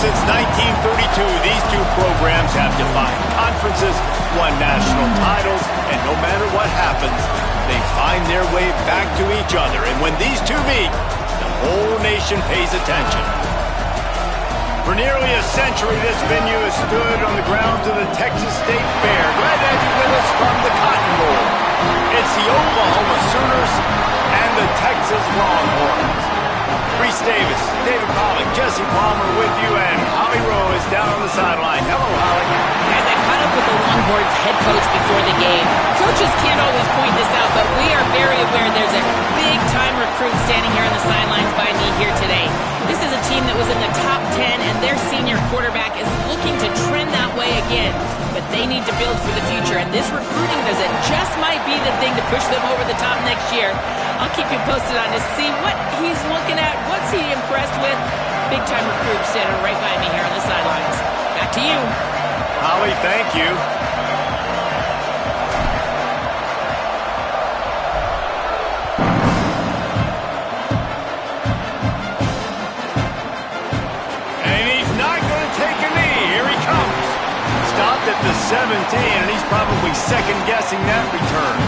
Since 1932, these two programs have defined conferences, won national titles, and no matter what happens, they find their way back to each other. And when these two meet, the whole nation pays attention. For nearly a century, this venue has stood on the grounds of the Texas State Fair. Glad to have you with us from the Cotton Bowl. It's the Oklahoma Sooners and the Texas Longhorns. Reese Davis, David Pollock, Jesse Palmer with you, and Holly Rowe is down on the sideline. Hello, Holly. Guys, I caught up with the Longhorns head coach before the game. Coaches can't always point this out, but we are very aware there's a big-time recruit standing here on the sidelines by me here today. This is a team that was in the top 10, and their senior quarterback is looking to trend that way again. But they need to build for the future, and this recruiting visit just might be the thing to push them over the top next year. I'll keep you posted on to see what he's looking at, what's he impressed with. Big-time recruit standing right by me here on the sidelines. Back to you. Holly, thank you. And he's not going to take a knee. Here he comes. Stopped at the 17, and he's probably second-guessing that return.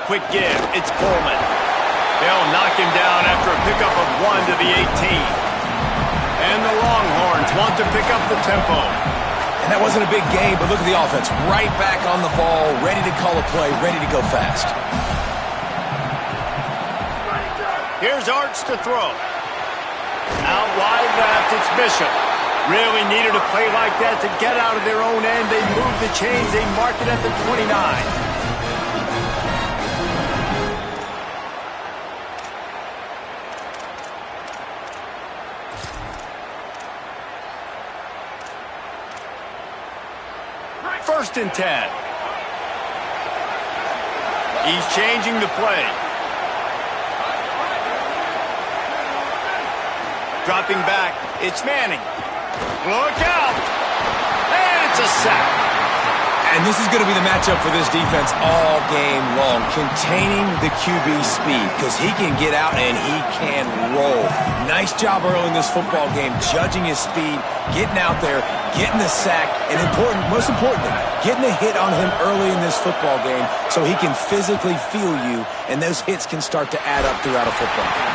Quick give. It's Coleman. They'll knock him down after a pickup of 1 to the 18. And the Longhorns want to pick up the tempo. And that wasn't a big game, but look at the offense. Right back on the ball, ready to call a play, ready to go fast. Here's Arts to throw. Out wide left, it's Bishop. Really needed a play like that to get out of their own end. They move the chains. They mark it at the 29. First and 10. He's changing the play. Dropping back. It's Manning. Look out! And it's a sack. And this is going to be the matchup for this defense all game long. Containing the QB speed, because he can get out and he can roll. Nice job early in this football game, judging his speed, getting out there, getting the sack, and most importantly, getting a hit on him early in this football game so he can physically feel you, and those hits can start to add up throughout a football game.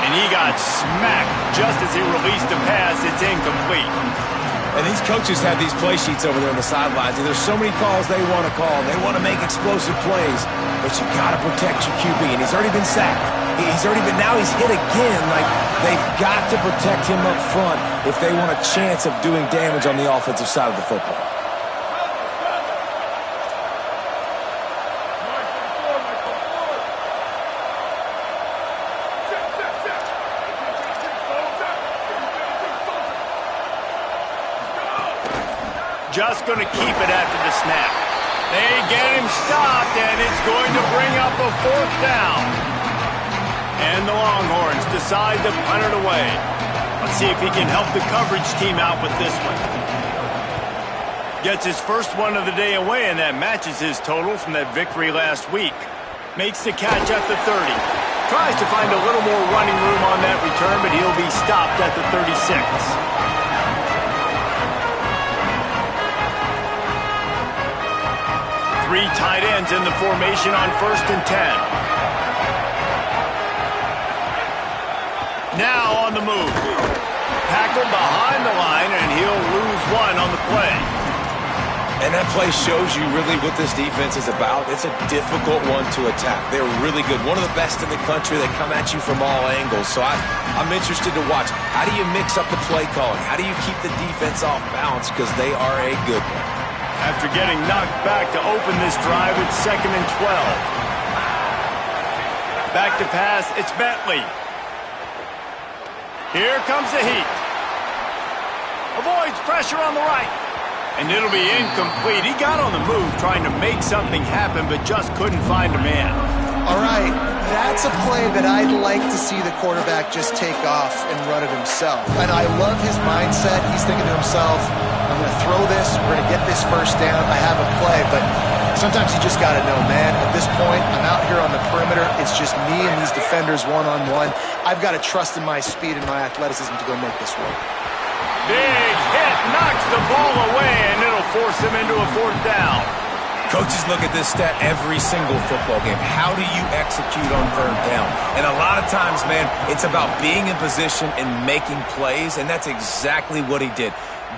And he got smacked just as he released the pass. It's incomplete. And these coaches have these play sheets over there on the sidelines, and there's so many calls they want to call. They want to make explosive plays, but you got to protect your QB, and he's already been sacked. Now he's hit again. Like, they've got to protect him up front if they want a chance of doing damage on the offensive side of the football. Just going to keep it after the snap. They get him stopped, and it's going to bring up a 4th down. And the Longhorns decide to punt it away. Let's see if he can help the coverage team out with this one. Gets his first one of the day away, and that matches his total from that victory last week. Makes the catch at the 30. Tries to find a little more running room on that return, but he'll be stopped at the 36. Three tight ends in the formation on 1st and 10. Now on the move. Tackled behind the line, and he'll lose one on the play. And that play shows you really what this defense is about. It's a difficult one to attack. They're really good. One of the best in the country. They come at you from all angles. So I'm interested to watch. How do you mix up the play calling? How do you keep the defense off balance? Because they are a good one. After getting knocked back to open this drive, it's 2nd and 12. Back to pass, it's Bentley. Here comes the heat. Avoids pressure on the right. And it'll be incomplete. He got on the move trying to make something happen, but just couldn't find a man. All right, That's a play that I'd like to see the quarterback just take off and run it himself. And I love his mindset. He's thinking to himself, I'm going to throw this, we're going to get this first down, I have a play. But sometimes you just got to know, man, at this point, I'm out here on the perimeter. It's just me and these defenders one-on-one. I've got to trust in my speed and my athleticism to go make this work. Big hit, knocks the ball away, and it'll force him into a 4th down. Coaches look at this stat every single football game. How do you execute on 3rd down? And a lot of times, man, it's about being in position and making plays, and that's exactly what he did.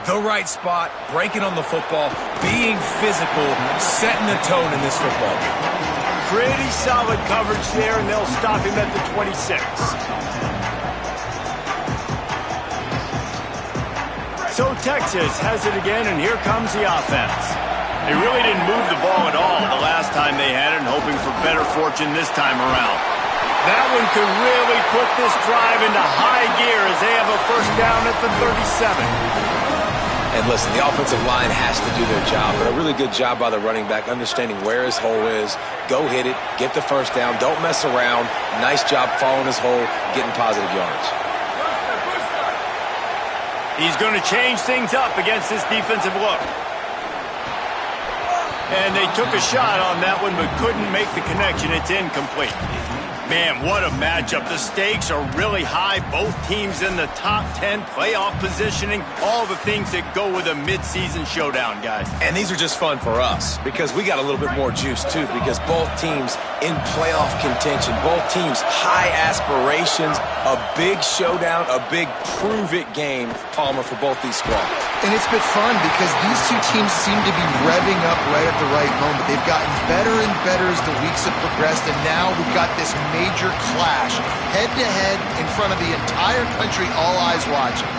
The right spot, breaking on the football, being physical, setting the tone in this football game. Pretty solid coverage there, and they'll stop him at the 26. So Texas has it again, and here comes the offense. They really didn't move the ball at all the last time they had it, and hoping for better fortune this time around. That one could really put this drive into high gear as they have a 1st down at the 37. And listen, the offensive line has to do their job, but a really good job by the running back, understanding where his hole is. Go hit it, get the 1st down, don't mess around. Nice job following his hole, getting positive yards. He's going to change things up against this defensive look. And they took a shot on that one, but couldn't make the connection. It's incomplete. Man, what a matchup. The stakes are really high. Both teams in the top 10 playoff positioning. All the things that go with a midseason showdown, guys. And these are just fun for us because we got a little bit more juice, too, because both teams in playoff contention, both teams high aspirations, a big showdown, a big prove-it game, Palmer, for both these squads. And it's been fun because these two teams seem to be revving up right at the right moment. They've gotten better and better as the weeks have progressed, and now we've got this major clash, head-to-head in front of the entire country, all eyes watching.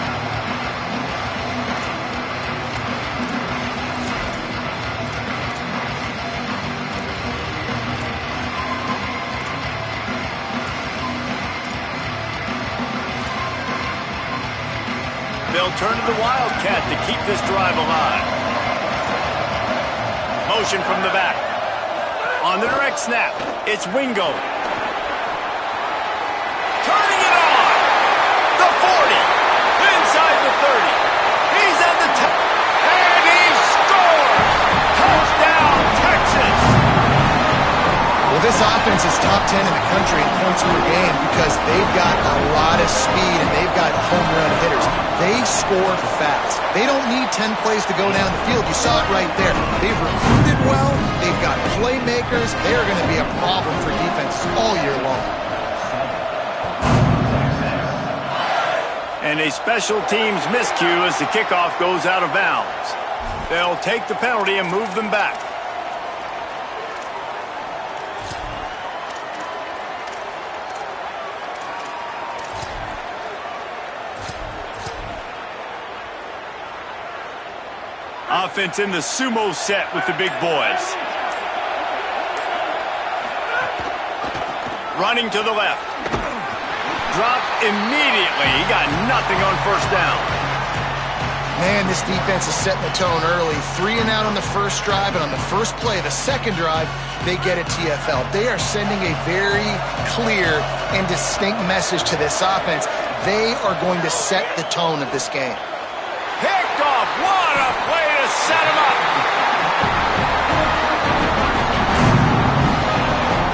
They'll turn to the Wildcat to keep this drive alive. Motion from the back. On the direct snap, it's Wingo. Turning it on. The 40. Inside the 30. He's at the top. And he scores! Touchdown, Texas! Well, this offense is top 10 in the country in points per game because they've got a lot of speed and they've got home run hitters. They score fast. They don't need 10 plays to go down the field. You saw it right there. They've recruited well. They've got playmakers. They are going to be a problem for defenses all year long. And a special teams miscue as the kickoff goes out of bounds. They'll take the penalty and move them back. Offense in the sumo set with the big boys. Running to the left. Dropped immediately. He got nothing on 1st down. Man, this defense is setting the tone early. 3 and out on the first drive, and on the first play, the second drive, they get a TFL. They are sending a very clear and distinct message to this offense. They are going to set the tone of this game. Picked off. What a play to set him up.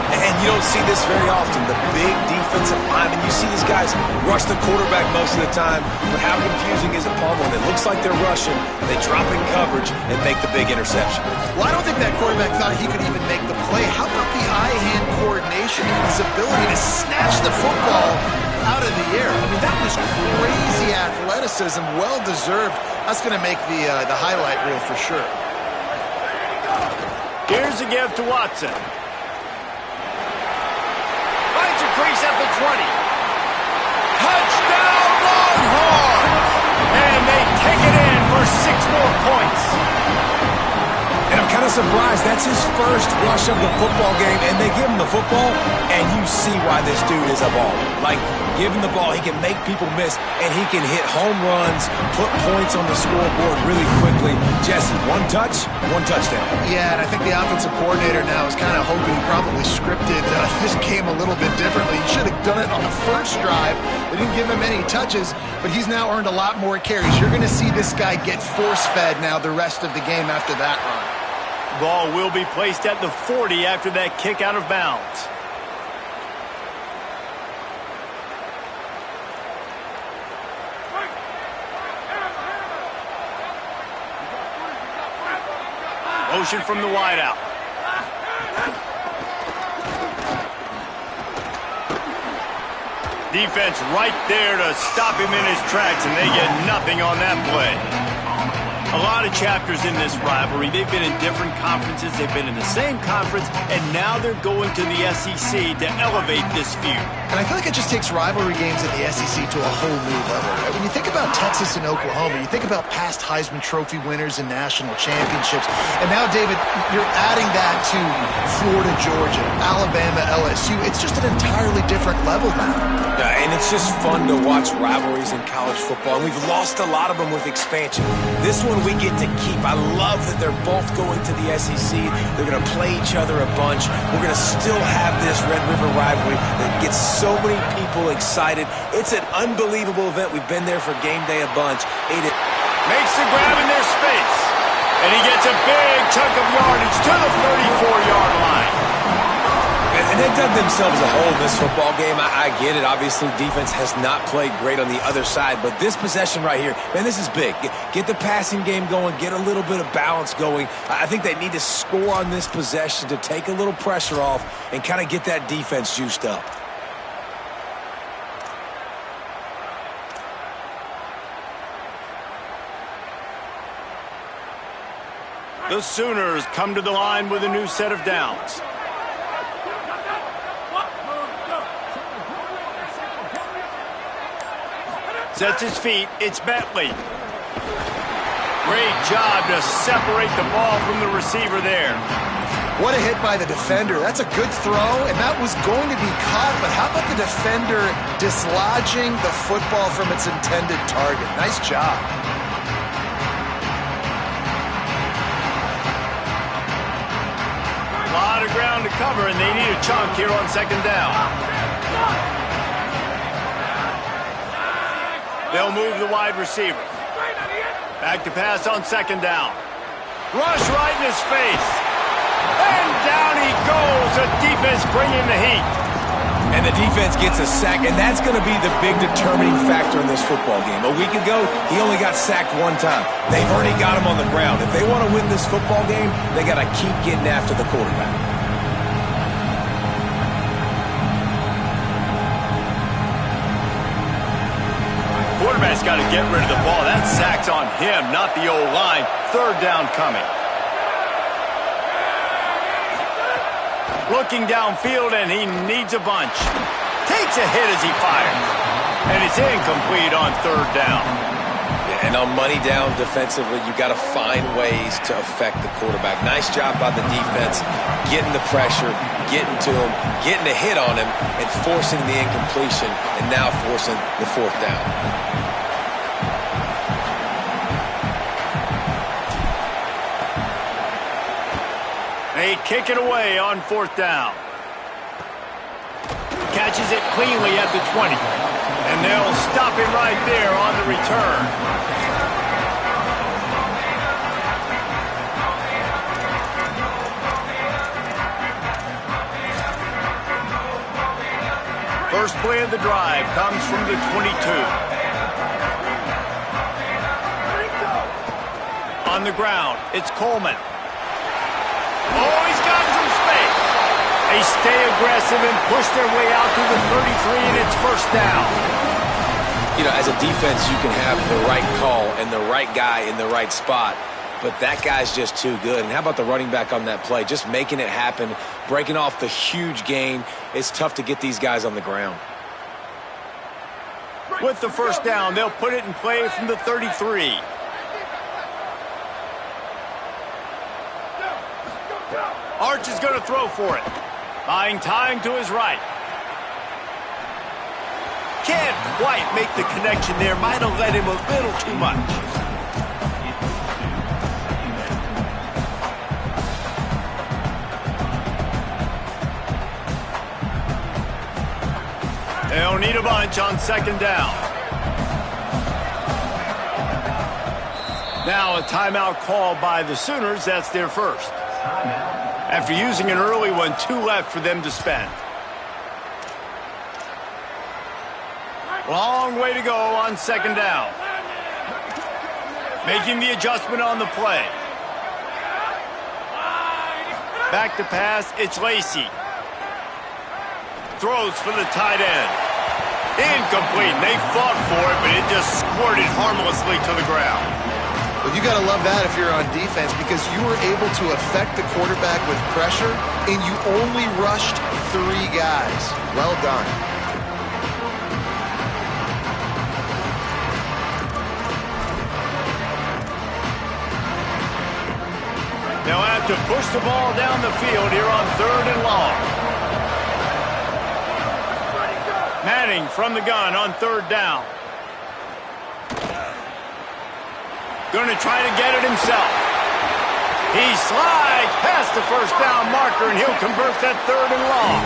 And you don't see this very often, the big defensive linemen. You see these guys rush the quarterback most of the time, but how confusing is it, Palmer? When it looks like they're rushing, they drop in coverage and make the big interception. Well, I don't think that quarterback thought he could even make the play. How about the eye-hand coordination and his ability to snatch the football out of the air? I mean, that was crazy athleticism, well-deserved. That's going to make the highlight reel for sure. Here's a give to Watson. Finds a crease at the 20. Touchdown, Longhorns! And they take it in for 6 more points. And I'm kind of surprised. That's his first rush of the football game, and they give him the football, and you see why this dude is a baller. Like, give him the ball, he can make people miss, and he can hit home runs, put points on the scoreboard really quickly. Jesse, 1 touch, 1 touchdown. Yeah, and I think the offensive coordinator now is kind of hoping he probably scripted just came a little bit differently. He should have done it on the first drive. They didn't give him any touches, but he's now earned a lot more carries. You're going to see this guy get force-fed now the rest of the game after that run. Ball will be placed at the 40 after that kick out of bounds. Motion from the wideout. Defense right there to stop him in his tracks, and they get nothing on that play. A lot of chapters in this rivalry. They've been in different conferences. They've been in the same conference, and now they're going to the SEC to elevate this feud. And I feel like it just takes rivalry games in the SEC to a whole new level, right? When you think about Texas and Oklahoma, you think about past Heisman Trophy winners and national championships. And now, David, you're adding that to Florida, Georgia, Alabama, LSU. It's just an entirely different level now. Yeah, and it's just fun to watch rivalries in college football. And we've lost a lot of them with expansion. This one we get to keep. I love that they're both going to the SEC. They're going to play each other a bunch. We're going to still have this Red River rivalry that gets so many people excited. It's an unbelievable event. We've been there for game day a bunch. Makes the grab in their space. And he gets a big chunk of yardage to the 34-yard line. And they dug themselves a hole in this football game. I get it. Obviously, defense has not played great on the other side. But this possession right here, man, this is big. Get the passing game going. Get a little bit of balance going. I think they need to score on this possession to take a little pressure off and kind of get that defense juiced up. The Sooners come to the line with a new set of downs. Sets his feet. It's Bentley. Great job to separate the ball from the receiver there. What a hit by the defender. That's a good throw, and that was going to be caught, but how about the defender dislodging the football from its intended target? Nice job. A lot of ground to cover, and they need a chunk here on second down. They'll move the wide receiver. Back to pass on second down. Rush right in his face. And down he goes. The defense bringing the heat. And the defense gets a sack, and that's going to be the big determining factor in this football game. A week ago, he only got sacked one time. They've already got him on the ground. If they want to win this football game, they got to keep getting after the quarterback. Quarterback's got to get rid of the ball. That sack's on him, not the O-line. Third down coming. Looking downfield, and he needs a bunch. Takes a hit as he fires. And it's incomplete on third down. Yeah, and on money down defensively, you got to find ways to affect the quarterback. Nice job by the defense, getting the pressure, getting to him, getting a hit on him, and forcing the incompletion, and now forcing the fourth down. They kick it away on fourth down. Catches it cleanly at the 20. And they'll stop him right there on the return. First play of the drive comes from the 22. On the ground, it's Coleman. Oh, he's got some space. They stay aggressive and push their way out to the 33, and it's first down. You know, as a defense, you can have the right call and the right guy in the right spot, but that guy's just too good. And how about the running back on that play? Just making it happen, breaking off the huge gain. It's tough to get these guys on the ground. With the first down, they'll put it in play from the 33. Arch is going to throw for it. Buying time to his right. Can't quite make the connection there. Might have led him a little too much. They'll need a bunch on second down. Now a timeout called by the Sooners. That's their first. After using an early one, 2 left for them to spend. Long way to go on second down. Making the adjustment on the play. Back to pass, it's Lacey. Throws for the tight end. Incomplete. They fought for it, but it just squirted harmlessly to the ground. Well, you got to love that if you're on defense, because you were able to affect the quarterback with pressure, and you only rushed 3 guys. Well done. They'll have to push the ball down the field here on 3rd and long. Manning from the gun on 3rd down. Going to try to get it himself. He slides past the first down marker, and he'll convert that 3rd and long.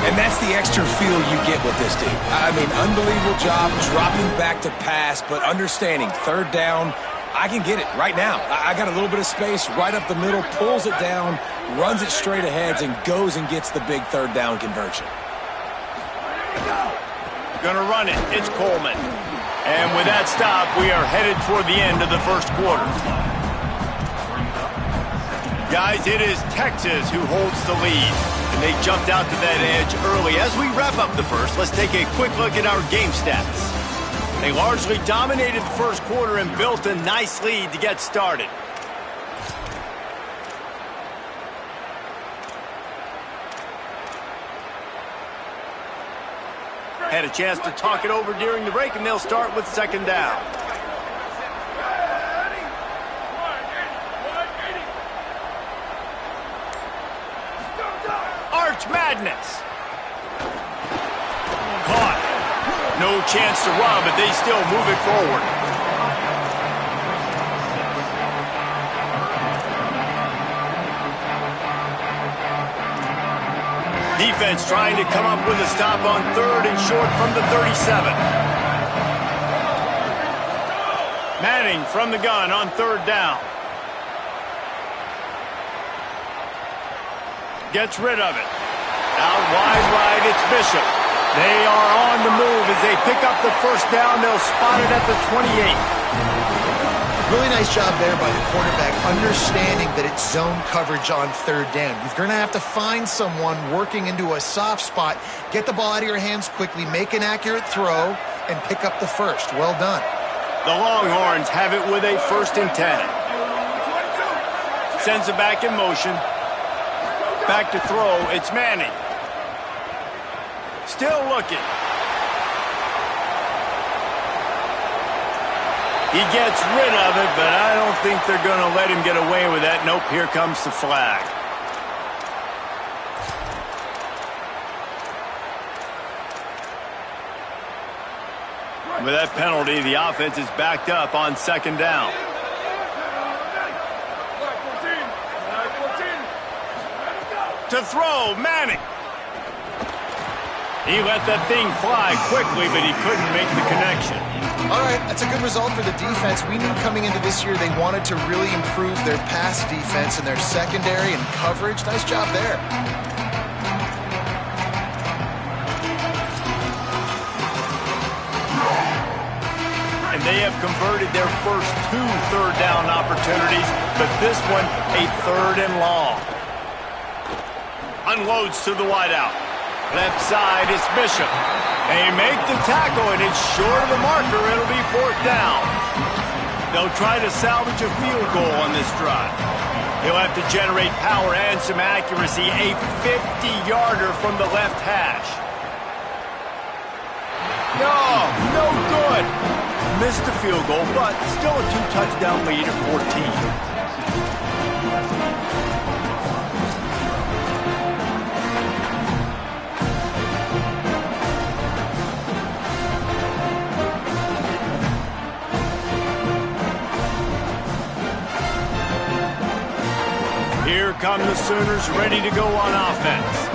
And that's the extra feel you get with this dude. I mean, unbelievable job dropping back to pass, but understanding 3rd down, I can get it right now. I got a little bit of space right up the middle, pulls it down, runs it straight ahead, and goes and gets the big 3rd down conversion. Gonna run it. It's Coleman. And with that stop, we are headed toward the end of the first quarter. Guys, it is Texas who holds the lead. And they jumped out to that edge early. As we wrap up the first, let's take a quick look at our game stats. They largely dominated the first quarter and built a nice lead to get started. Had a chance to talk it over during the break, and they'll start with second down. Arch Madness. Caught. No chance to run, but they still move it forward. Defense trying to come up with a stop on 3rd and short from the 37. Manning from the gun on 3rd down. Gets rid of it. Out wide right, it's Bishop. They are on the move as they pick up the first down. They'll spot it at the 28. Really nice job there by the quarterback, understanding that it's zone coverage on 3rd down. You're going to have to find someone working into a soft spot, get the ball out of your hands quickly, make an accurate throw, and pick up the first. Well done. The Longhorns have it with a 1st and 10. Sends it back in motion. Back to throw, it's Manning. Still looking. He gets rid of it, but I don't think they're going to let him get away with that. Nope, here comes the flag. With that penalty, the offense is backed up on second down. To throw, Manning. He let that thing fly quickly, but he couldn't make the connection. All right, that's a good result for the defense. We knew coming into this year they wanted to really improve their pass defense and their secondary and coverage. Nice job there. And they have converted their first 2 third down opportunities, but this one a 3rd and long. Unloads to the wideout. Left side is Bishop. They make the tackle, and it's short of the marker. It'll be 4th down. They'll try to salvage a field goal on this drive. He'll have to generate power and some accuracy. A 50-yarder from the left hash. No good. Missed the field goal, but still a 2-touchdown lead at 14. Here come the Sooners ready to go on offense.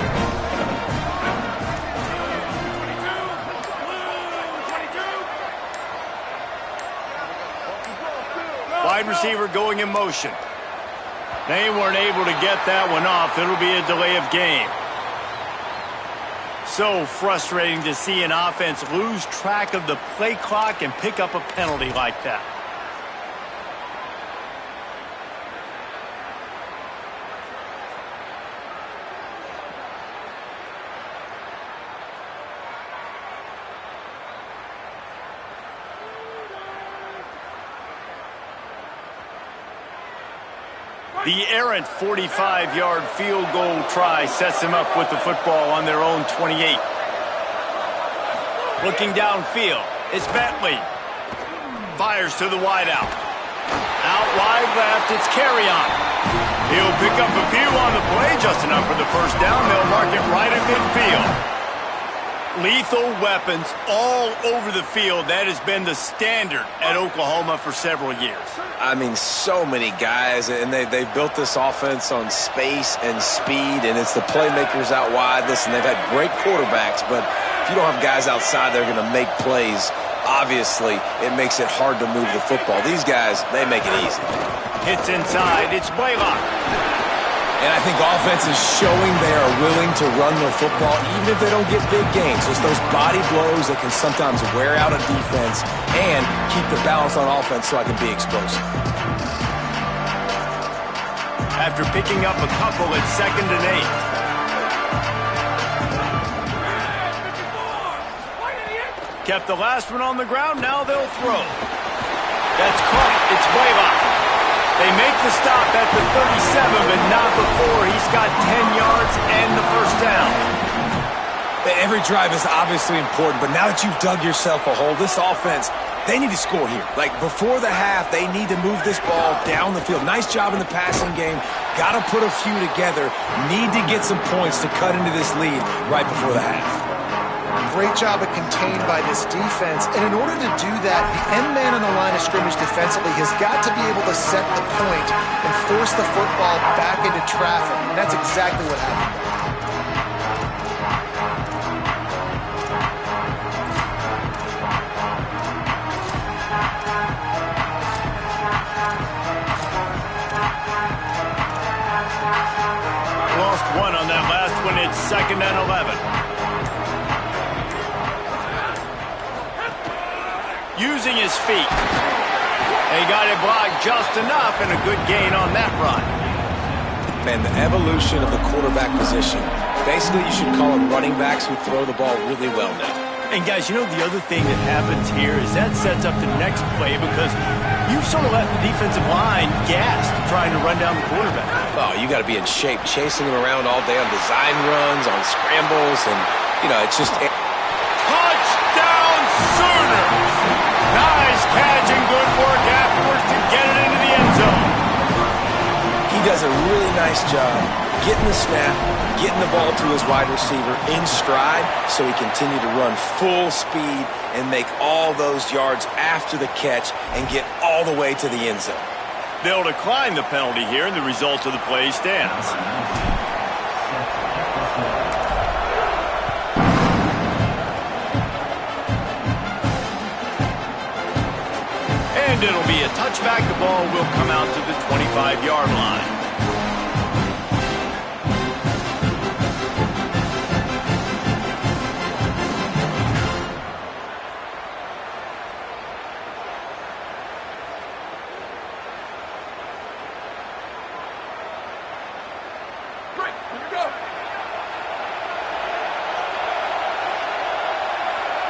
wide receiver going in motion. They weren't able to get that one off. It'll be a delay of game. So frustrating to see an offense lose track of the play clock and pick up a penalty like that. The errant 45-yard field goal try sets them up with the football on their own 28. Looking downfield, it's Bentley. Fires to the wideout. Out wide left, it's Carry-On. He'll pick up a few on the play, just enough for the first down. They'll mark it right at midfield. Lethal weapons all over the field. That has been the standard at Oklahoma for several years. I mean, so many guys, and they've built this offense on space and speed, and it's the playmakers out wide. Listen, they've had great quarterbacks, but if you don't have guys outside, they're going to make plays. Obviously, it makes it hard to move the football. These guys, they make it easy. It's inside. It's Blaylock. And I think offense is showing they are willing to run the football even if they don't get big gains. It's those body blows that can sometimes wear out a defense and keep the balance on offense so I can be explosive. After picking up a couple at 2nd and 8. Kept the last one on the ground. Now they'll throw. That's caught. It's Blaylock. They make the stop at the 37, but not before he's got 10 yards and the first down. Every drive is obviously important, but now that you've dug yourself a hole, this offense, they need to score here. Like, before the half, they need to move this ball down the field. Nice job in the passing game. Got to put a few together. Need to get some points to cut into this lead right before the half. Great job of contained by this defense. And in order to do that, the end man on the line of scrimmage defensively has got to be able to set the point and force the football back into traffic. And that's exactly what happened. Lost one on that last one. It's 2nd and 11. Using his feet. They got it blocked just enough, and a good gain on that run. Man, the evolution of the quarterback position. Basically, you should call them running backs who throw the ball really well now. And guys, you know the other thing that happens here is that sets up the next play because you've sort of left the defensive line gassed trying to run down the quarterback. Oh, you got to be in shape, chasing him around all day on design runs, on scrambles, and, you know, it's just... Touchdown Sooners! Nice catch and good work afterwards to get it into the end zone. He does a really nice job getting the snap, getting the ball to his wide receiver in stride so he continued to run full speed and make all those yards after the catch and get all the way to the end zone. They'll decline the penalty here, and the result of the play stands. And it'll be a touchback. The ball will come out to the 25-yard line.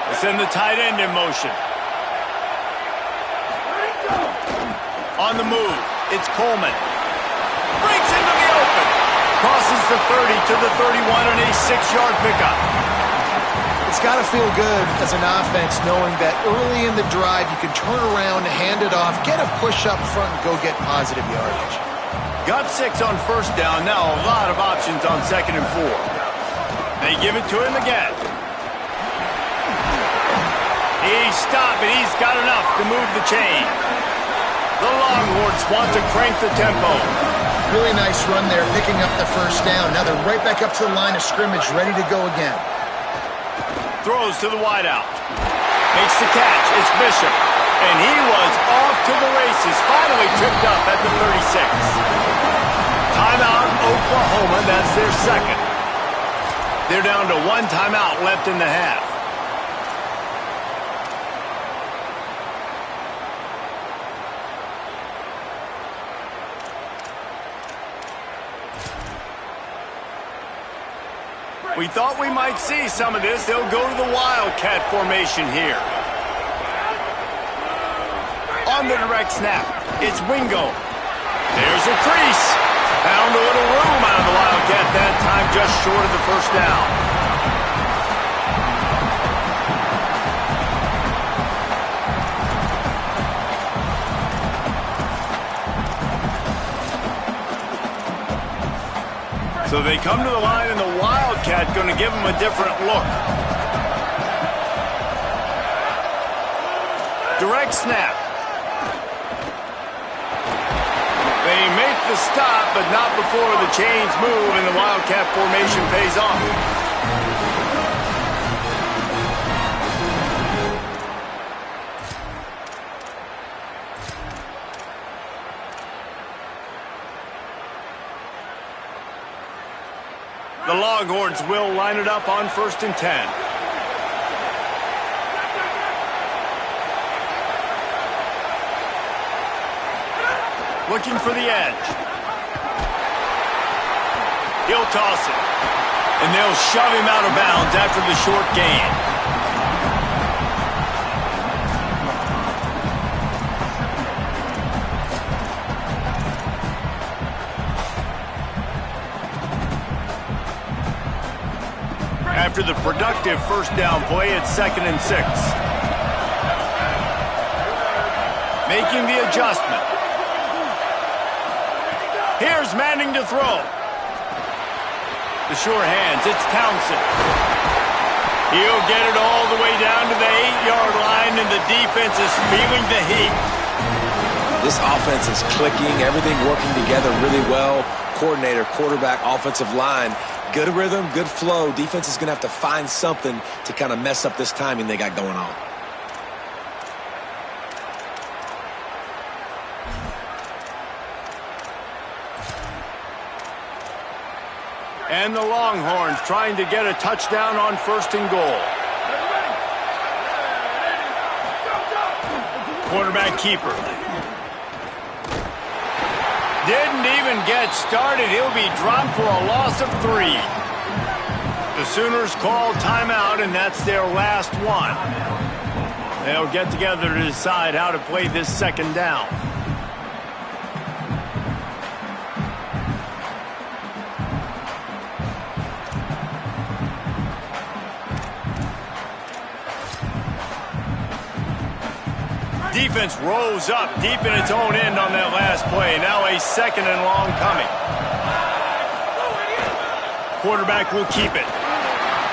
They send the tight end in motion. On the move, it's Coleman. Breaks into the open. Crosses the 30 to the 31 and a 6-yard pickup. It's got to feel good as an offense knowing that early in the drive you can turn around, hand it off, get a push up front, and go get positive yardage. Got 6 on first down. Now a lot of options on 2nd and 4. They give it to him again. He stopped, but he's got enough to move the chain. The Longhorns want to crank the tempo. Really nice run there, picking up the first down. Now they're right back up to the line of scrimmage, ready to go again. Throws to the wideout. Makes the catch. It's Bishop. And he was off to the races, finally tripped up at the 36. Timeout, Oklahoma, that's their second. They're down to one timeout left in the half. We thought we might see some of this. They'll go to the Wildcat formation here. On the direct snap, it's Wingo. There's a crease. Found a little room out of the Wildcat that time, just short of the first down. So they come to the line, and the Wildcat going to give them a different look. Direct snap. They make the stop, but not before the chains move, and the Wildcat formation pays off. The Longhorns will line it up on 1st and 10. Looking for the edge. He'll toss it. And they'll shove him out of bounds after the short gain. After the productive first down play, it's 2nd and 6. Making the adjustment. Here's Manning to throw. The sure hands, it's Townsend. He'll get it all the way down to the 8-yard line, and the defense is feeling the heat. This offense is clicking, everything working together really well. Coordinator, quarterback, offensive line. Good rhythm, good flow. Defense is going to have to find something to kind of mess up this timing they got going on. And the Longhorns trying to get a touchdown on 1st and goal. Quarterback keeper. Didn't even get started. He'll be dropped for a loss of 3. The Sooners call timeout, and that's their last one. They'll get together to decide how to play this 2nd down. Defense rose up deep in its own end on that last play. Now a 2nd and long coming. Quarterback will keep it.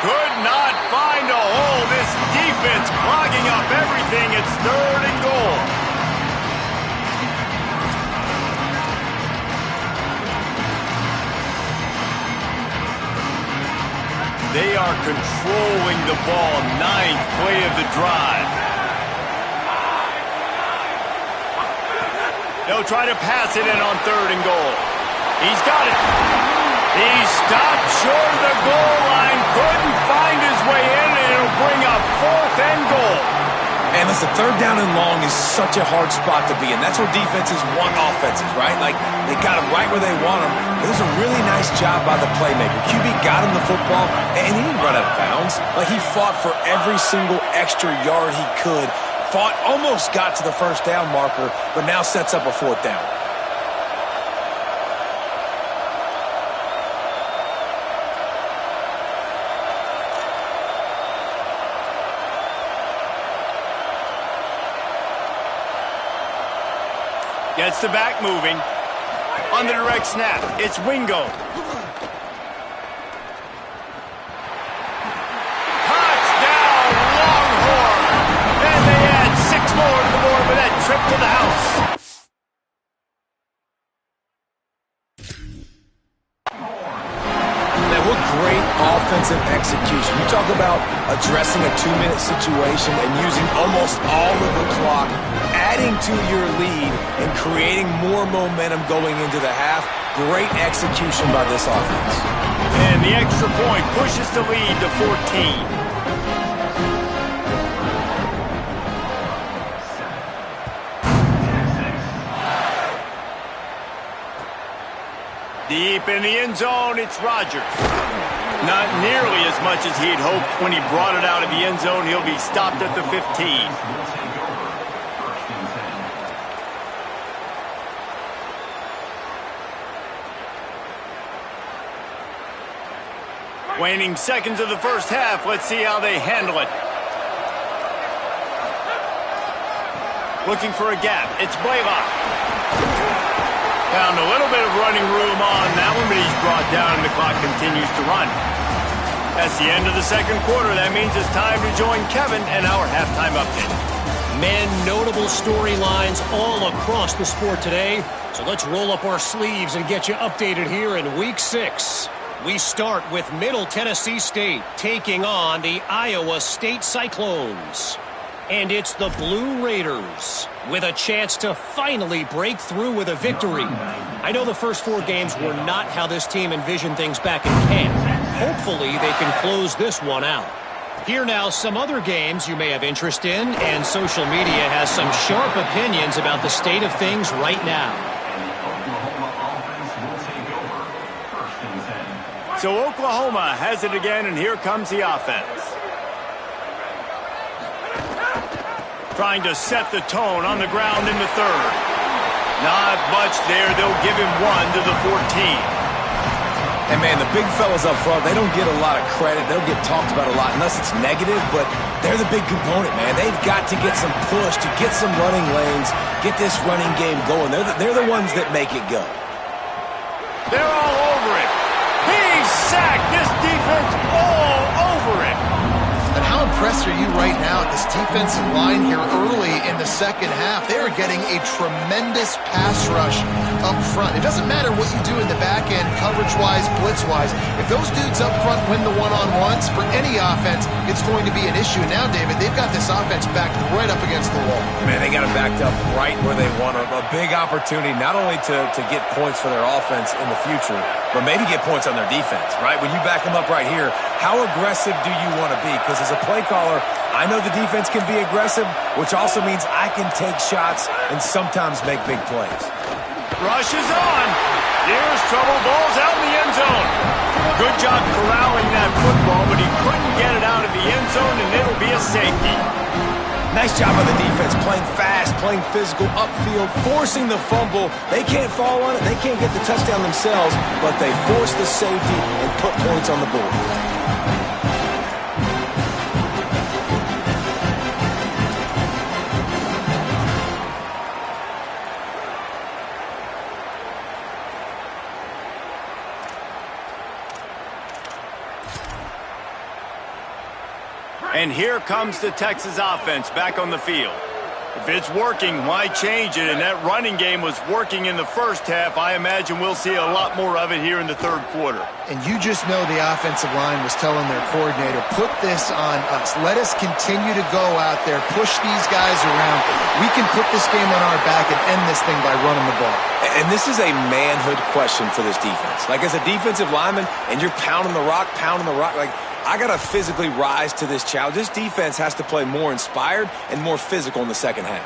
Could not find a hole. This defense clogging up everything. It's 3rd and goal. They are controlling the ball. 9th play of the drive. They'll try to pass it in on 3rd and goal. He's got it. He stopped short of the goal line, couldn't find his way in, and it'll bring up 4th and goal. And listen, 3rd down and long is such a hard spot to be in. That's where defenses want offenses, right? Like, they got them right where they want them. It was a really nice job by the playmaker. QB got him the football, and he didn't run out of bounds. Like, he fought for every single extra yard he could. Fought, almost got to the 1st down marker, but now sets up a 4th down. Gets the back moving. On the direct snap, it's Wingo. Touchdown, Longhorn! And they add 6 more to the board with that trip to the house. Man, what great offensive execution. You talk about addressing a 2-minute situation and using almost all of the clock adding to your lead and creating more momentum going into the half. Great execution by this offense. And the extra point pushes the lead to 14. Deep in the end zone, it's Rodgers. Not nearly as much as he'd hoped when he brought it out of the end zone. He'll be stopped at the 15. Waning seconds of the first half. Let's see how they handle it. Looking for a gap. It's Blaylock. Found a little bit of running room on that one, but he's brought down and the clock continues to run. That's the end of the second quarter. That means it's time to join Kevin and our halftime update. Man, notable storylines all across the sport today. So let's roll up our sleeves and get you updated here in Week 6. We start with Middle Tennessee State taking on the Iowa State Cyclones. And it's the Blue Raiders with a chance to finally break through with a victory. I know the first 4 games were not how this team envisioned things back in camp. Hopefully they can close this one out. Here now some other games you may have interest in, and social media has some sharp opinions about the state of things right now. So Oklahoma has it again, and here comes the offense. Trying to set the tone on the ground in the third. Not much there. They'll give him 1 to the 14. And, man, the big fellas up front, they don't get a lot of credit. They don't get talked about a lot unless it's negative, but they're the big component, man. They've got to get some push, to get some running lanes, get this running game going. They're the ones that make it go. They're all over it. He's sacked. This defense all over it. And how impressed are you right now at this defensive line here early in the second half? They are getting a tremendous pass rush up front. It doesn't matter what you do in the back end, coverage-wise, blitz-wise. If those dudes up front win the one-on-ones, for any offense, it's going to be an issue. Now, David, they've got this offense backed right up against the wall. Man, they got it backed up right where they want it. A big opportunity not only to get points for their offense in the future, but maybe get points on their defense, right? When you back them up right here, how aggressive do you want to be? Because as a play caller, I know the defense can be aggressive, which also means I can take shots and sometimes make big plays. Rush is on. Here's trouble. Ball's out in the end zone. Good job corralling that football, but he couldn't get it out of the end zone, and it'll be a safety. Nice job by the defense, playing fast, playing physical, upfield, forcing the fumble. They can't fall on it. They can't get the touchdown themselves, but they force the safety and put points on the board. And here comes the Texas offense back on the field. If it's working, why change it? And that running game was working in the first half. I imagine we'll see a lot more of it here in the third quarter. And you just know the offensive line was telling their coordinator, put this on us. Let us continue to go out there, push these guys around. We can put this game on our back and end this thing by running the ball. And this is a manhood question for this defense. Like, as a defensive lineman, and you're pounding the rock, like, I got to physically rise to this challenge. This defense has to play more inspired and more physical in the second half.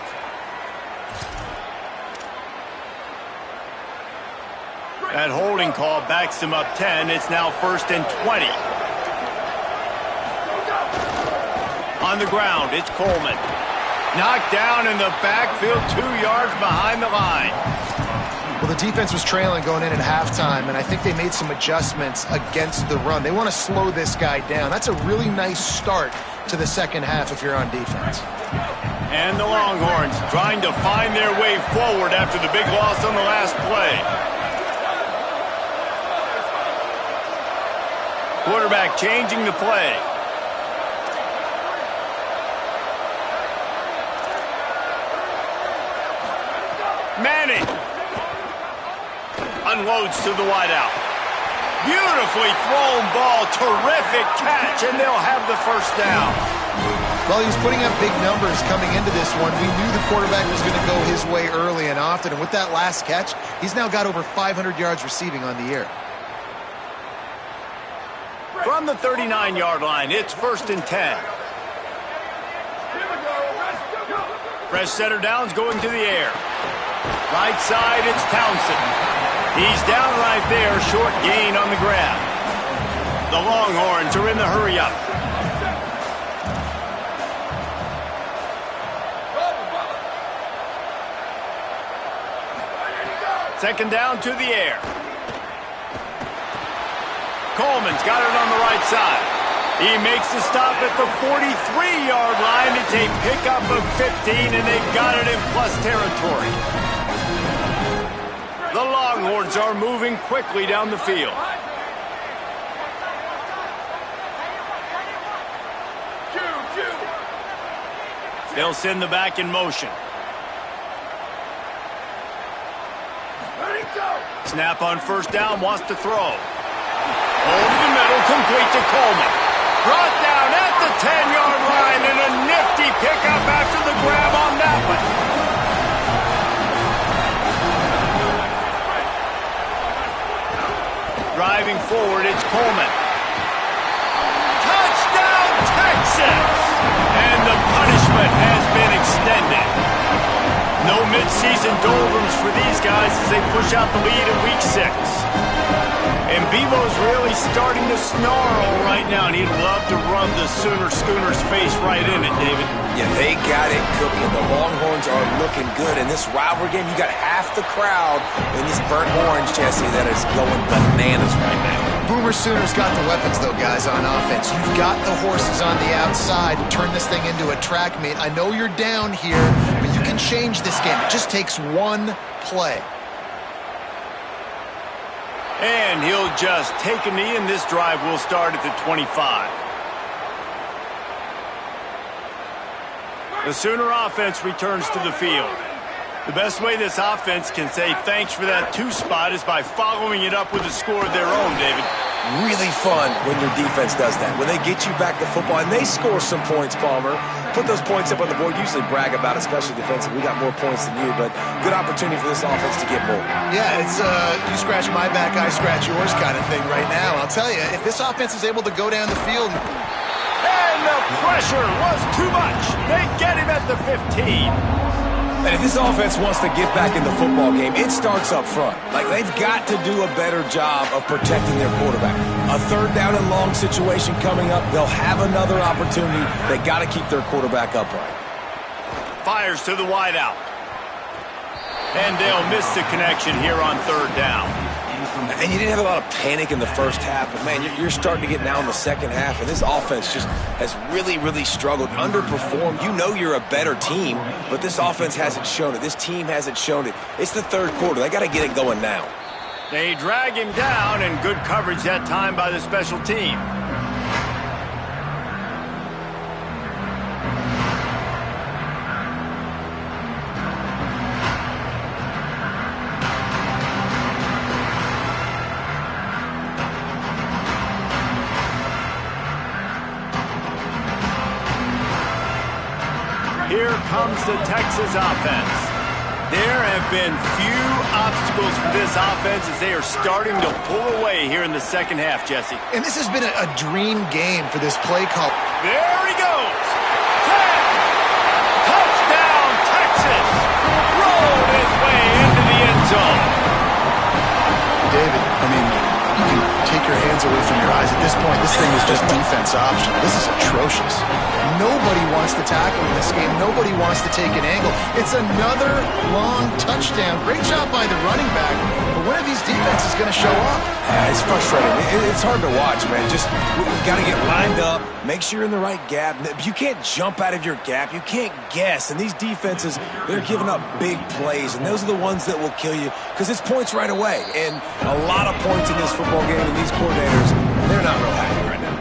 That holding call backs him up 10. It's now 1st and 20. On the ground, it's Coleman. Knocked down in the backfield, 2 yards behind the line. Well, the defense was trailing going in at halftime, and I think they made some adjustments against the run. They want to slow this guy down. That's a really nice start to the second half if you're on defense. And the Longhorns trying to find their way forward after the big loss on the last play. Quarterback changing the play. Manning unloads to the wideout. Beautifully thrown ball. Terrific catch, and they'll have the first down. Well, he was putting up big numbers coming into this one. We knew the quarterback was going to go his way early and often, and with that last catch, he's now got over 500 yards receiving on the year. From the 39-yard line, it's 1st and 10. Fresh setter down's going to the air. Right side, it's Townsend. He's down right there, short gain on the grab. The Longhorns are in the hurry-up. Second down to the air. Coleman's got it on the right side. He makes the stop at the 43-yard line. It's a pickup of 15, and they've got it in plus territory. The Longhorns are moving quickly down the field. They'll send the back in motion. Snap on first down, wants to throw. Over the middle, complete to Coleman. Brought down at the 10-yard line, and a nifty pickup after the grab on that one. Driving forward, it's Coleman. Touchdown, Texas! And the punishment has been extended. No midseason doldrums for these guys as they push out the lead in Week 6. And Bevo's really starting to snarl right now, and he'd love to rub the Sooner Schooner's face right in it, David. Yeah, they got it cooking. The Longhorns are looking good. In this rivalry game, you got half the crowd in this burnt orange, Jesse, that is going bananas right now. Boomer Sooners got the weapons, though, guys, on offense. You've got the horses on the outside to turn this thing into a track meet. I know you're down here, but you can change this game. It just takes one play. And he'll just take a knee, and this drive will start at the 25. The Sooner offense returns to the field. The best way this offense can say thanks for that 2 spot is by following it up with a score of their own, David. Really fun when your defense does that. When they get you back to football, and they score some points, Palmer. Put those points up on the board. Usually brag about it, especially defensively. We got more points than you, but good opportunity for this offense to get more. Yeah, it's you scratch my back, I scratch yours kind of thing right now. I'll tell you, if this offense is able to go down the field... And the pressure was too much. They get him at the 15. And if this offense wants to get back in the football game, it starts up front. Like, they've got to do a better job of protecting their quarterback. A 3rd down and long situation coming up. They'll have another opportunity. They got to keep their quarterback upright. Fires to the wideout. And they'll miss the connection here on 3rd down. And you didn't have a lot of panic in the first half, but, man, you're starting to get now in the second half, and this offense just has really, really struggled, underperformed. You know you're a better team, but this offense hasn't shown it. This team hasn't shown it. It's the 3rd quarter. They got to get it going now. They drag him down, and good coverage that time by the special team. Here comes the Texas offense. There have been few obstacles for this offense as they are starting to pull away here in the second half, Jesse. And this has been a dream game for this play call. There he goes. 10. Touchdown, Texas. Rolled his way into the end zone. David, I mean, you can take your hands away from your eyes. At this point, this thing is just defense optional. This is atrocious. Nobody wants to tackle in this game. Nobody wants to take an angle. It's another long touchdown. Great job by the running back. But when are these defenses going to show up? It's frustrating. It's hard to watch, man. Just, we've got to get lined up, make sure you're in the right gap. You can't jump out of your gap. You can't guess. And these defenses, they're giving up big plays, and those are the ones that will kill you because it's points right away. And a lot of points in this football game, and these coordinators, they're not real happy right now.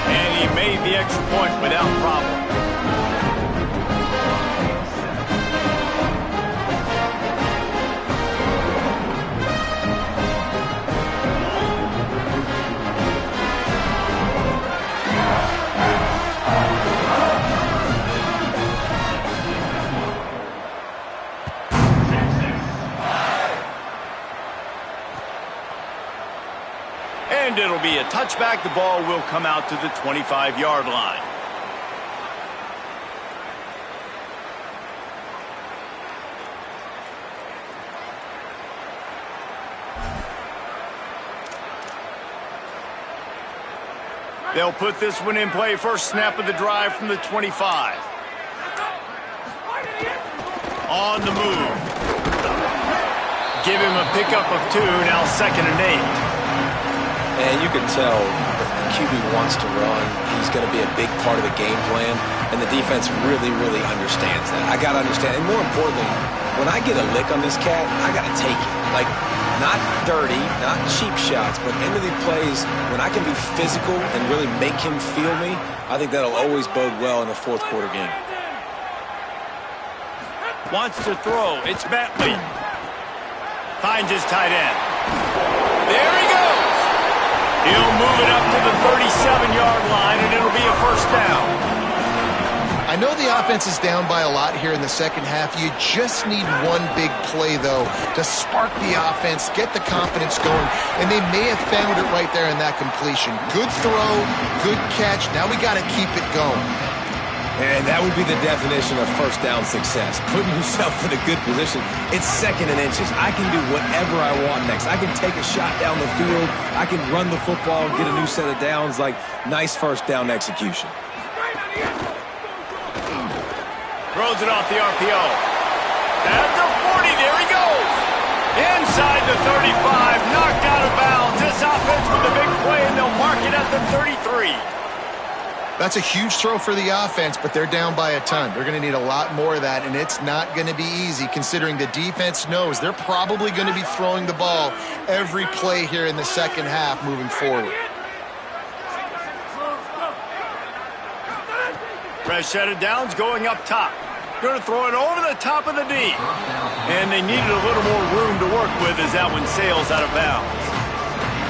And he made the extra point without problem. it'll be a touchback. The ball will come out to the 25-yard line. They'll put this one in play. First snap of the drive from the 25. On the move. Give him a pickup of 2, now 2nd and 8. And you can tell the QB wants to run. He's going to be a big part of the game plan, and the defense really, really understands that. I got to understand, and more importantly, when I get a lick on this cat, I got to take it. Like, not dirty, not cheap shots, but end of the plays, when I can be physical and really make him feel me, I think that'll always bode well in a fourth quarter game. Wants to throw. It's Bentley. Finds his tight end. There he goes. He'll move it up to the 37-yard line, and it'll be a first down. I know the offense is down by a lot here in the second half. You just need one big play, though, to spark the offense, get the confidence going, and they may have found it right there in that completion. Good throw, good catch. Now we got to keep it going. And that would be the definition of first down success. Putting yourself in a good position. It's 2nd and inches. I can do whatever I want next. I can take a shot down the field. I can run the football, get a new set of downs. Like, nice first down execution. Throws it off the RPO. At the 40, there he goes. Inside the 35, knocked out of bounds. This offense with a big play, and they'll mark it at the 33. That's a huge throw for the offense, but they're down by a ton. They're going to need a lot more of that, and it's not going to be easy considering the defense knows they're probably going to be throwing the ball every play here in the second half moving forward. Fresh set of downs going up top. Going to throw it over the top of the D. And they needed a little more room to work with as that one sails out of bounds.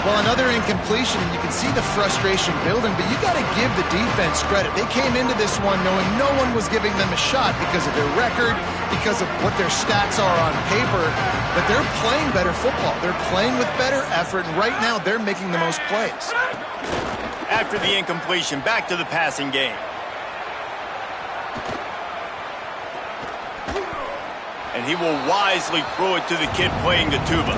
Well, another incompletion, and you can see the frustration building, but you got to give the defense credit. They came into this one knowing no one was giving them a shot because of their record, because of what their stats are on paper, but they're playing better football. They're playing with better effort, and right now they're making the most plays. After the incompletion, back to the passing game. And he will wisely throw it to the kid playing the tuba.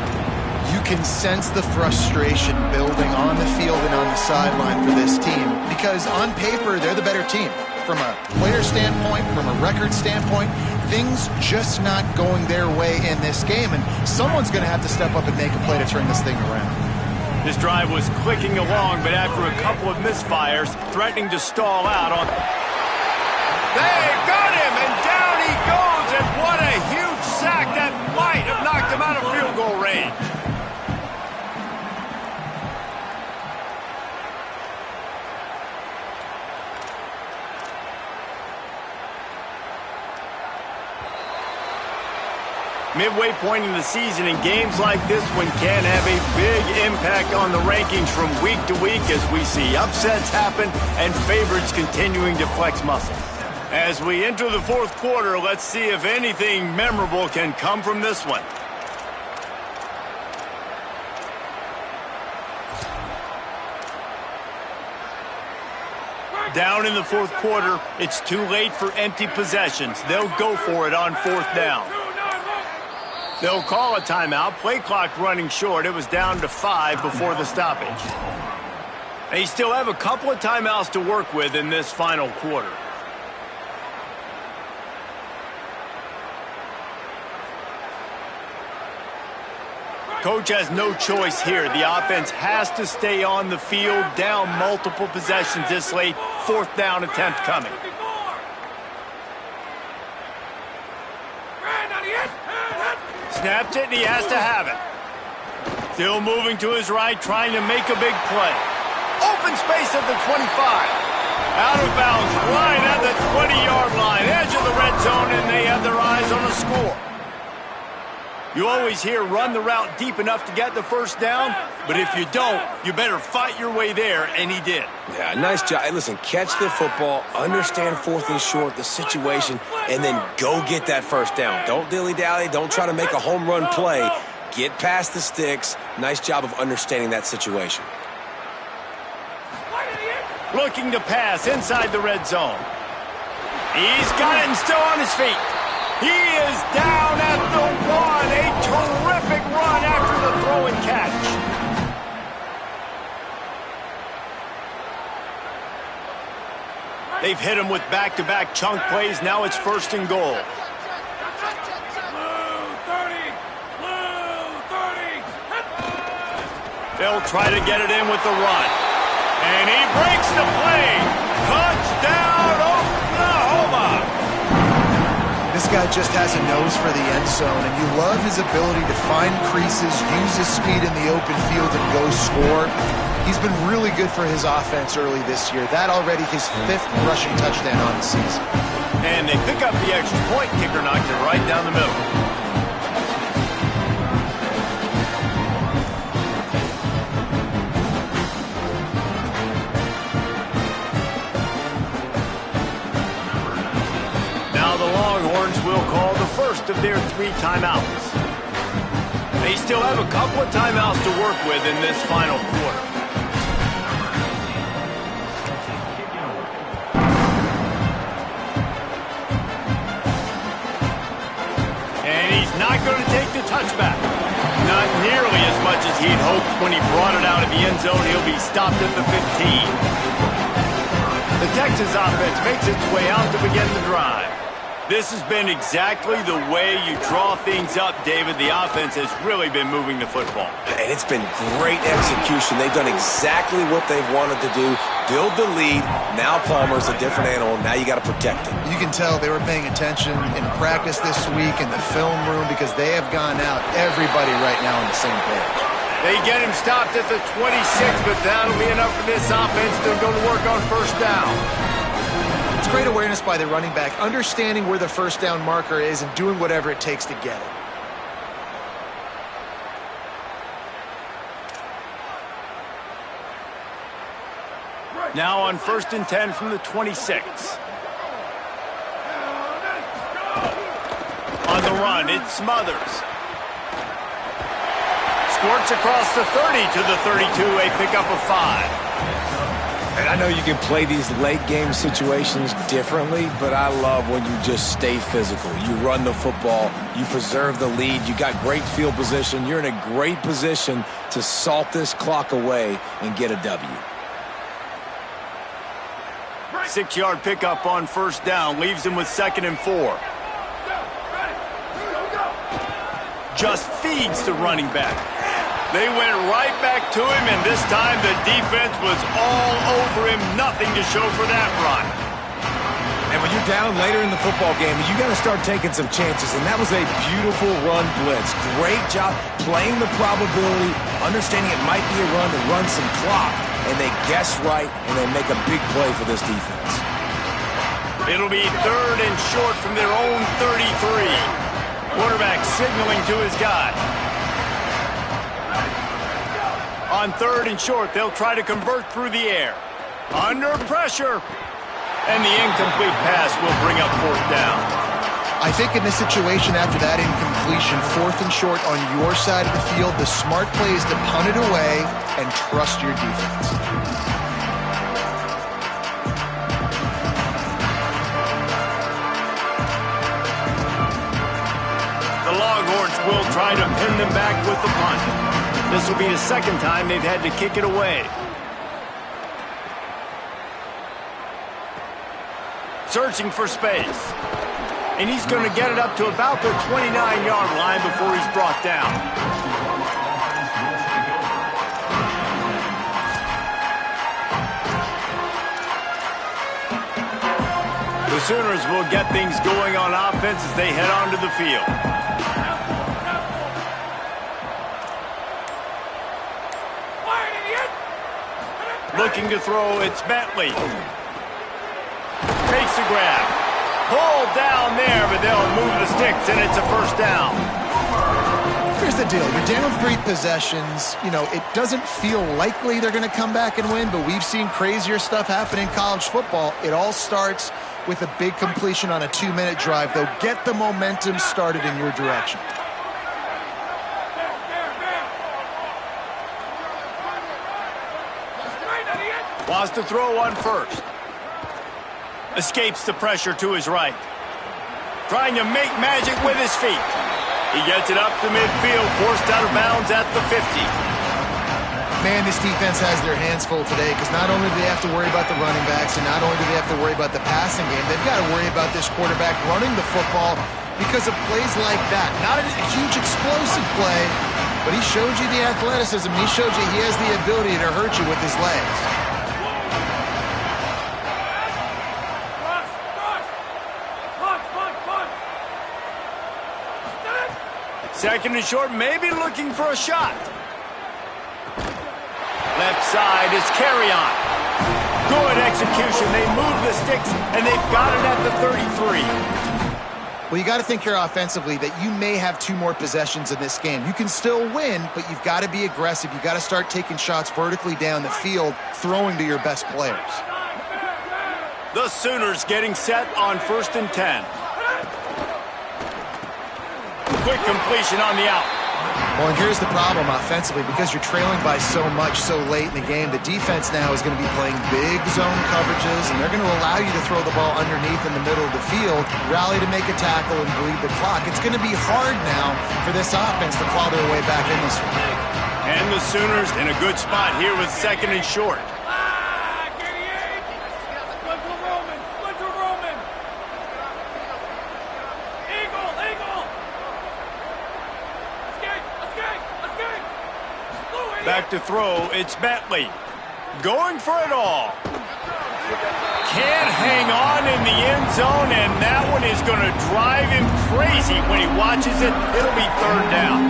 You can sense the frustration building on the field and on the sideline for this team because on paper, they're the better team. From a player standpoint, from a record standpoint, things just not going their way in this game, and someone's going to have to step up and make a play to turn this thing around. This drive was clicking along, but after a couple of misfires, threatening to stall out on... They got him, and down he goes, and what a huge sack that might have knocked him out of field goal range. Midway point in the season, and games like this one can have a big impact on the rankings from week to week as we see upsets happen and favorites continuing to flex muscle. As we enter the fourth quarter, let's see if anything memorable can come from this one. Down in the fourth quarter, it's too late for empty possessions. They'll go for it on fourth down. They'll call a timeout. Play clock running short. It was down to 5 before the stoppage. They still have a couple of timeouts to work with in this final quarter. Coach has no choice here. The offense has to stay on the field, down multiple possessions this late. Fourth down attempt coming. Snaps it, and he has to have it. Still moving to his right, trying to make a big play. Open space at the 25. Out of bounds, right at the 20-yard line. Edge of the red zone, and they have their eyes on a score. You always hear run the route deep enough to get the first down, but if you don't, you better fight your way there, and he did. Yeah, nice job. Hey, listen, catch the football, understand fourth and short, the situation, and then go get that first down. Don't dilly-dally. Don't try to make a home run play. Get past the sticks. Nice job of understanding that situation. Looking to pass inside the red zone. He's got it and still on his feet. He is down at the 1. A terrific run after the throw and catch. They've hit him with back-to-back chunk plays. Now it's 1st and goal. They'll try to get it in with the run. And he breaks the play. Touchdown, Oklahoma! This guy just has a nose for the end zone, and you love his ability to find creases, use his speed in the open field, and go score. He's been really good for his offense early this year. That already his 5th rushing touchdown on the season. And they pick up the extra point. Kicker knocked it right down the middle. Will call the first of their 3 timeouts. They still have a couple of timeouts to work with in this final quarter. And he's not going to take the touchback. Not nearly as much as he'd hoped when he brought it out of the end zone. He'll be stopped at the 15. The Texas offense makes its way out to begin the drive. This has been exactly the way you draw things up, David. The offense has really been moving the football. And it's been great execution. They've done exactly what they've wanted to do. Build the lead. Now Palmer's a different animal. Now you got to protect him. You can tell they were paying attention in practice this week in the film room because they have gone out, everybody right now on the same page. They get him stopped at the 26, but that'll be enough for this offense to go to work on 1st down. It's great awareness by the running back, understanding where the 1st down marker is and doing whatever it takes to get it. Now on 1st and 10 from the 26. On the run, it's Smothers. Squirts across the 30 to the 32, a pickup of 5. And I know you can play these late game situations differently, but I love when you just stay physical. You run the football, you preserve the lead, you got great field position, you're in a great position to salt this clock away and get a W. 6-yard pickup on 1st down, leaves him with 2nd and 4. Just feeds the running back. They went right back to him, and this time the defense was all over him. Nothing to show for that run. And when you're down later in the football game, you got to start taking some chances, and that was a beautiful run blitz. Great job playing the probability, understanding it might be a run to run some clock, and they guess right, and they make a big play for this defense. It'll be 3rd and short from their own 33. Quarterback signaling to his guy. On 3rd and short, they'll try to convert through the air. Under pressure. And the incomplete pass will bring up 4th down. I think in this situation after that incompletion, 4th and short on your side of the field, the smart play is to punt it away and trust your defense. The Longhorns will try to pin them back with the punt. This will be the 2nd time they've had to kick it away. Searching for space. And he's going to get it up to about the 29-yard line before he's brought down. The Sooners will get things going on offense as they head onto the field. Looking to throw, it's Bentley. Takes a grab. Pulled down there, but they'll move the sticks, and it's a 1st down. Here's the deal. You're down 3 possessions. You know, it doesn't feel likely they're going to come back and win, but we've seen crazier stuff happen in college football. It all starts with a big completion on a 2-minute drive. They'll get the momentum started in your direction. Wants to throw on first. Escapes the pressure to his right. Trying to make magic with his feet. He gets it up to midfield, forced out of bounds at the 50. Man, this defense has their hands full today because not only do they have to worry about the running backs and not only do they have to worry about the passing game, they've got to worry about this quarterback running the football because of plays like that. Not a huge explosive play, but he showed you the athleticism. He showed you he has the ability to hurt you with his legs. Second and short, maybe looking for a shot. Left side is carry on. Good execution. They move the sticks, and they've got it at the 33. Well, you got to think here offensively that you may have 2 more possessions in this game. You can still win, but you've got to be aggressive. You've got to start taking shots vertically down the field, throwing to your best players. The Sooners getting set on 1st and 10. Quick completion on the out. Well, and here's the problem offensively. Because you're trailing by so much so late in the game, the defense now is going to be playing big zone coverages, and they're going to allow you to throw the ball underneath in the middle of the field, rally to make a tackle, and bleed the clock. It's going to be hard now for this offense to claw their way back in this one. And the Sooners in a good spot here with second and short. Back to throw, it's Bentley. Going for it all. Can't hang on in the end zone, and that one is going to drive him crazy when he watches it. It'll be 3rd down.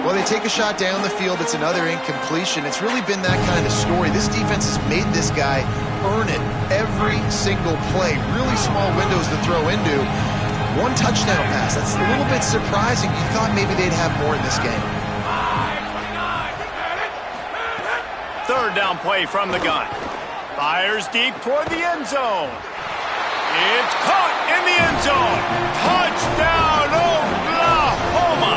Well, they take a shot down the field. It's another incompletion. It's really been that kind of story. This defense has made this guy earn it every single play. Really small windows to throw into. 1 touchdown pass. That's a little bit surprising. You thought maybe they'd have more in this game. 3rd down play from the gun. Fires deep toward the end zone. It's caught in the end zone. Touchdown, Oklahoma!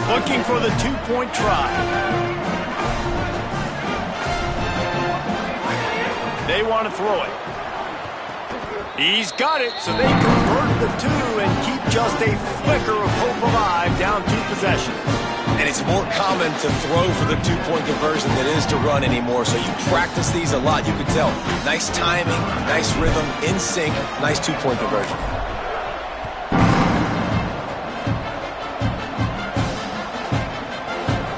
Looking for the 2-point try. They want to throw it. He's got it, so they convert the 2 and keep just a flicker of hope alive, down 2 possessions. And it's more common to throw for the 2-point conversion than it is to run anymore. So you practice these a lot. You can tell. Nice timing, nice rhythm, in sync, nice 2-point conversion.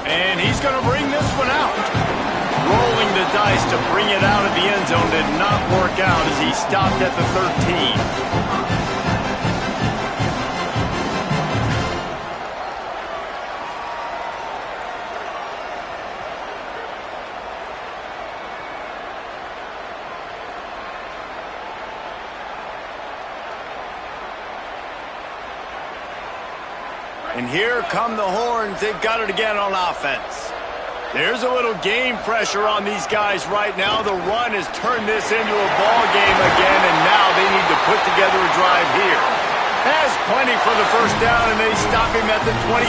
And he's going to bring this one out. Rolling the dice to bring it out of the end zone did not work out as he stopped at the 13. And here come the horns. They've got it again on offense. There's a little game pressure on these guys right now. The run has turned this into a ball game again, and now they need to put together a drive here. Has plenty for the 1st down, and they stop him at the 28.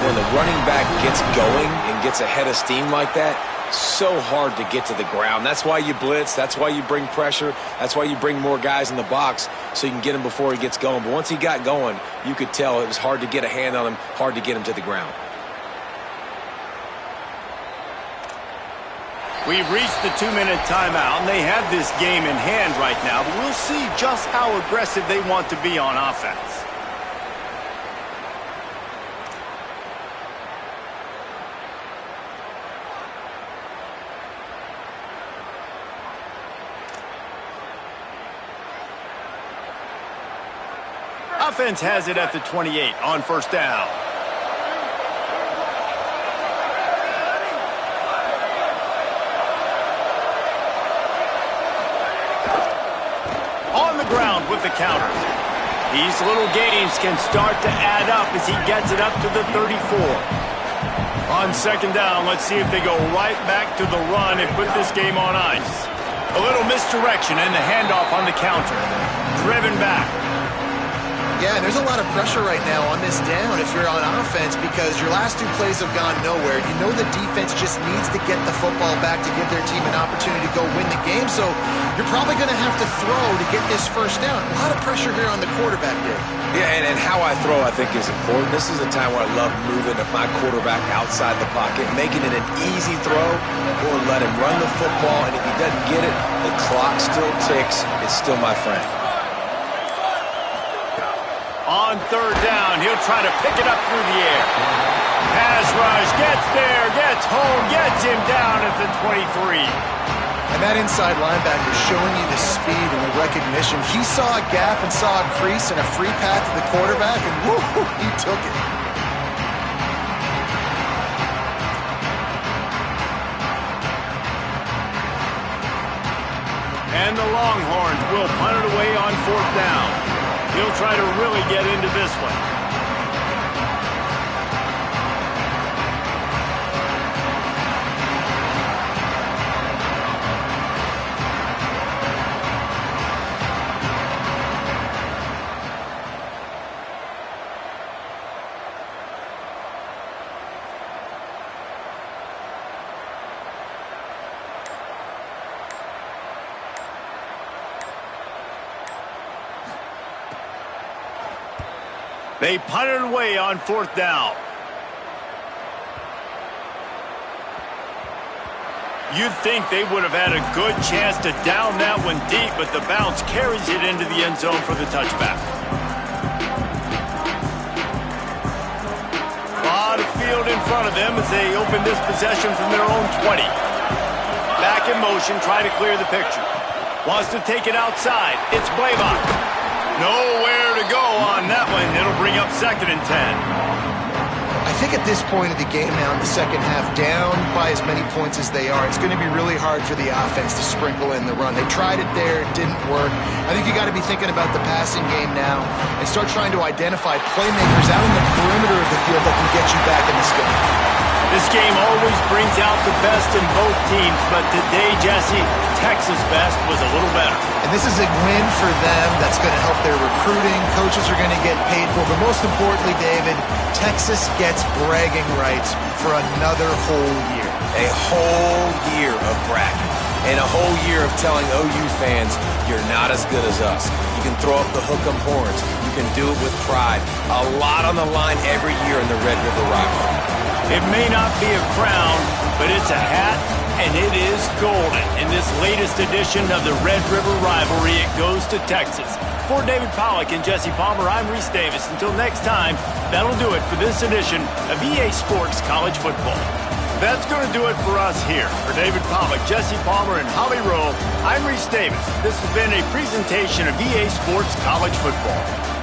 When the running back gets going and gets ahead of steam like that, so hard to get to the ground. That's why you blitz. That's why you bring pressure. That's why you bring more guys in the box so you can get him before he gets going. But once he got going, you could tell it was hard to get a hand on him, hard to get him to the ground. We've reached the 2-minute timeout, and they have this game in hand right now, but we'll see just how aggressive they want to be on offense. Offense has it at the 28 on 1st down. Ground with the counter. These little games can start to add up as he gets it up to the 34. On 2nd down, let's see if they go right back to the run and put this game on ice. A little misdirection and the handoff on the counter. Driven back. Yeah, and there's a lot of pressure right now on this down if you're on offense because your last 2 plays have gone nowhere. You know the defense just needs to get the football back to give their team an opportunity to go win the game, so you're probably going to have to throw to get this first down. A lot of pressure here on the quarterback, Dave. Yeah, and how I throw, I think, is important. This is a time where I love moving my quarterback outside the pocket, making it an easy throw, or let him run the football, and if he doesn't get it, the clock still ticks. It's still my friend. On 3rd down, he'll try to pick it up through the air. Pass rush, gets there, gets home, gets him down at the 23. And that inside linebacker showing you the speed and the recognition. He saw a gap and saw a crease and a free path to the quarterback, and woo, he took it. And the Longhorns will punt it away on 4th down. He'll try to really get into this one. They punted away on 4th down. You'd think they would have had a good chance to down that one deep, but the bounce carries it into the end zone for the touchback. A lot of field in front of them as they open this possession from their own 20. Back in motion, try to clear the picture. Wants to take it outside. It's Blaylock. Nowhere to go on that one. It'll bring up 2nd and 10. I think at this point of the game now in the second half, down by as many points as they are, it's going to be really hard for the offense to sprinkle in the run. They tried it there. It didn't work. I think you got to be thinking about the passing game now and start trying to identify playmakers out in the perimeter of the field that can get you back in this game. This game always brings out the best in both teams, but today, Jesse, Texas' best was a little better. And this is a win for them that's going to help their recruiting. Coaches are going to get paid for, but most importantly, David, Texas gets bragging rights for another whole year. A whole year of bragging. And a whole year of telling OU fans, you're not as good as us. You can throw up the hook 'em horns. You can do it with pride. A lot on the line every year in the Red River rivalry. It may not be a crown, but it's a hat, and it is golden. In this latest edition of the Red River rivalry, it goes to Texas. For David Pollack and Jesse Palmer, I'm Reese Davis. Until next time, that'll do it for this edition of EA Sports College Football. That's going to do it for us here. For David Pollack, Jesse Palmer, and Holly Rowe, I'm Reese Davis. This has been a presentation of EA Sports College Football.